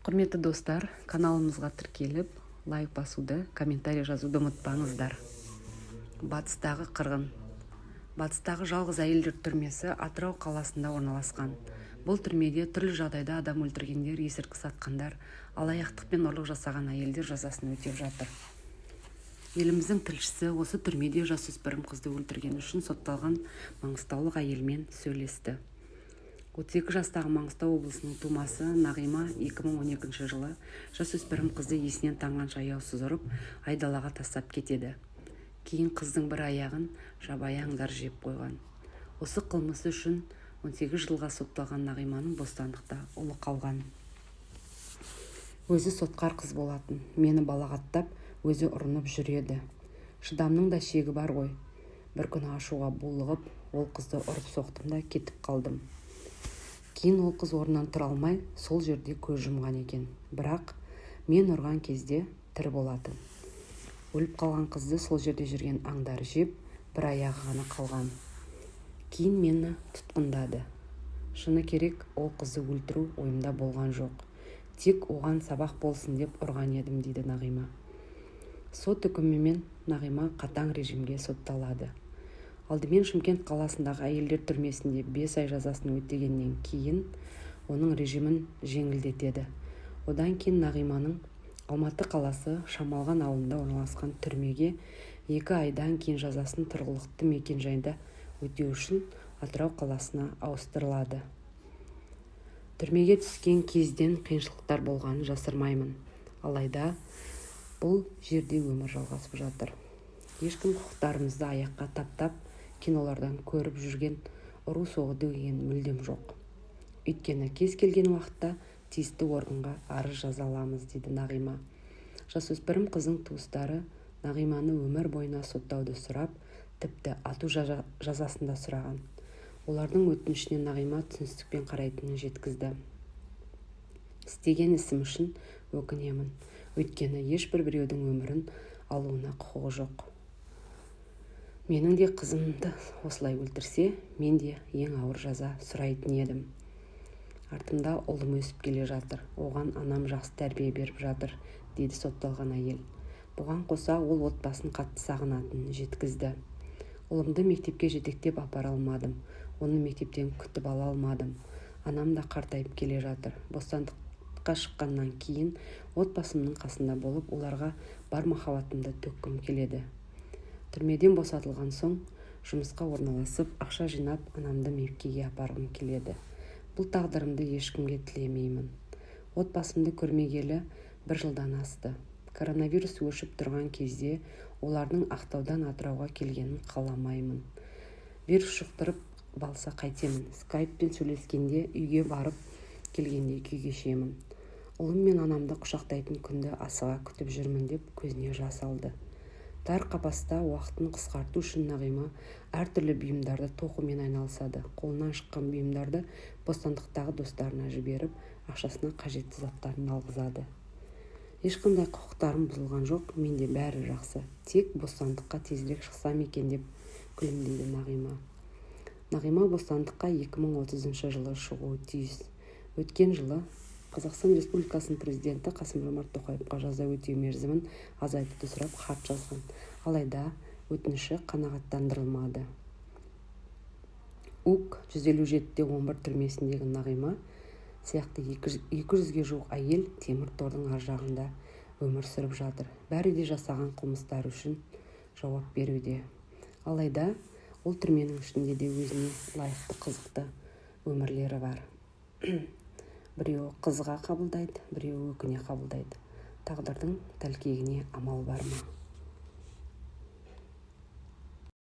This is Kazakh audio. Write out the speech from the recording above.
Құрметті достар, каналымызға тіркеліп, лайк басуды, комментарий жазуды ұмытпаңыздар. Батыстағы қырғын. Батыстағы жалғыз әйелдер түрмесі Атырау қаласында орналасқан. Бұл түрмеде түрлі жағдайда адам өлтіргендер, есірткі сатқандар, алаяқтық пен ұрлық жасаған әйелдер жазасын өтеп жатыр. Еліміздің тілшісі осы түрмеде жасөспірім қызды өлтіргені үшін сотталған маңғыстаулық әйелмен сөйлесті. 32 жастағы Маңғыстау облысының тумасы Нағима 2012 жылы жасөспірім қызды есінен танғанша аяусыз ұрып, айдалаға тастап кетеді. Кейін қыздың бір аяғын жабайы аңдар жеп қойған. Осы қылмысы үшін 18 жылға сотталған Нағиманың бостандықта ұлы қалған. Өзі сотқар қыз болатын, мені балағаттап, өзі ұрынып жүреді. Шыдамның да шегі бар ғой. Бір күні ашуға булығып, ол қызды ұрып соқтым да кетіп қалдым. Кейін ол қыз орнынан тұра алмай, сол жерде көз жұмған екен. Бірақ мен ұрған кезде тірі болатын. Өліп қалған қызды сол жерде жүрген аңдар жеп, бір аяғы ғана қалған. Кейін мені тұтқындады. Шыны керек, ол қызды өлтіру ойымда болған жоқ. Тек оған сабақ болсын деп ұрған едім, дейді Нағима. Сот үкімімен Нағима қатаң режимге сотталады. Алдымен Шымкент қаласындағы әйелдер түрмесінде 5 ай жазасын өтегеннен кейін оның режимін жеңілдетеді. Одан кейін Нағиманың Алматы қаласы Шамалған ауылында орналасқан түрмеге 2 айдан кейін жазасын тұрғылықты мекенжайында өтеу үшін Атырау қаласына ауыстырылады. Түрмеге түскен кезден қиыншылықтар болғанын жасырмаймын. Алайда бұл жерде өмір жалғасып жатыр. Ешкім құқықтарымызды аяққа таптап, кинолардан көріп жүрген ұру соғуды деген мүлдем жоқ. Өйткені кез келген уақытта тиісті органға арыз жаза аламыз, дейді Нағима. Жасөспірім қыздың туыстары Нағиманы өмір бойына соттауды сұрап, тіпті ату жазасында сұраған. Олардың өтінішіне Нағима түсіністікпен қарайтынын жеткізді. Істеген ісім үшін өкінемін. Өйткені ешбір біреудің өмірін алуына құқығы жоқ. Менің де қызымды осылай өлтірсе, мен де ең ауыр жаза сұрайтын едім. Артымда ұлым өсіп келе жатыр. Оған анам жақсы тәрбие беріп жатыр, дейді сотталған әйел. Бұған қоса ол отбасын қатты сағынатынын жеткізді. Ұлымды мектепке жетектеп апара алмадым. Оны мектептен күтіп ала алмадым. Анам да қартайып келе жатыр. Бостандыққа шыққаннан кейін отбасымның қасында болып, оларға бар махаббатымды төккім келеді. Түрмеден босатылған соң жұмысқа орналасып, ақша жинап, анамды меккеге апарғым келеді. Бұл тағдырымды ешкімге тілемеймін. Отбасымды көрмегелі 1 жылдан асты. Коронавирус өшіп тұрған кезде олардың Ақтаудан Атырауға келгенін қаламаймын. Вирус жұқтырып балса қайтемін. Скайппен сөйлескенде, үйге барып келгенде күй кешемін. Ұлым мен анамды құшақтайтын күнді асыға күтіп жүрмін, деп көзіне жас алды. Тар қапаста уақытын қысқарту үшін Нағима әртүрлі бұйымдарды тоқумен айналысады. Қолынан шыққан бұйымдарды бостандықтағы достарына жіберіп, ақшасына қажетті заттарын алғызады. Ешқандай құқықтарым бұзылған жоқ, менде бәрі жақсы. Тек бостандыққа тезірек шықсам екен, деп күлімдейді Нағима. Нағима бостандыққа 2030 жылы шығуы тиіс. Өткен жылы Қазақстан Республикасының президенті Қасым-Жомарт Тоқаевқа жаза өтеу мерзімін азайтуды сұрап хат жазған. Алайда өтініші қанағаттандырылмады. УК 157-11 түрмесіндегі Нағима сияқты 200-ге жуық әйел темір тордың ар жағында өмір сүріп жатыр. Бәрі де жасаған қылмыстары үшін жауап беруде. Алайда ол түрменің ішінде де өзіне лайықты қызықты өмірлері бар. Біреуі қызға қабылдайды, біреуі өкіне қабылдайды. Тағдырдың тәлкегіне амал бар ма?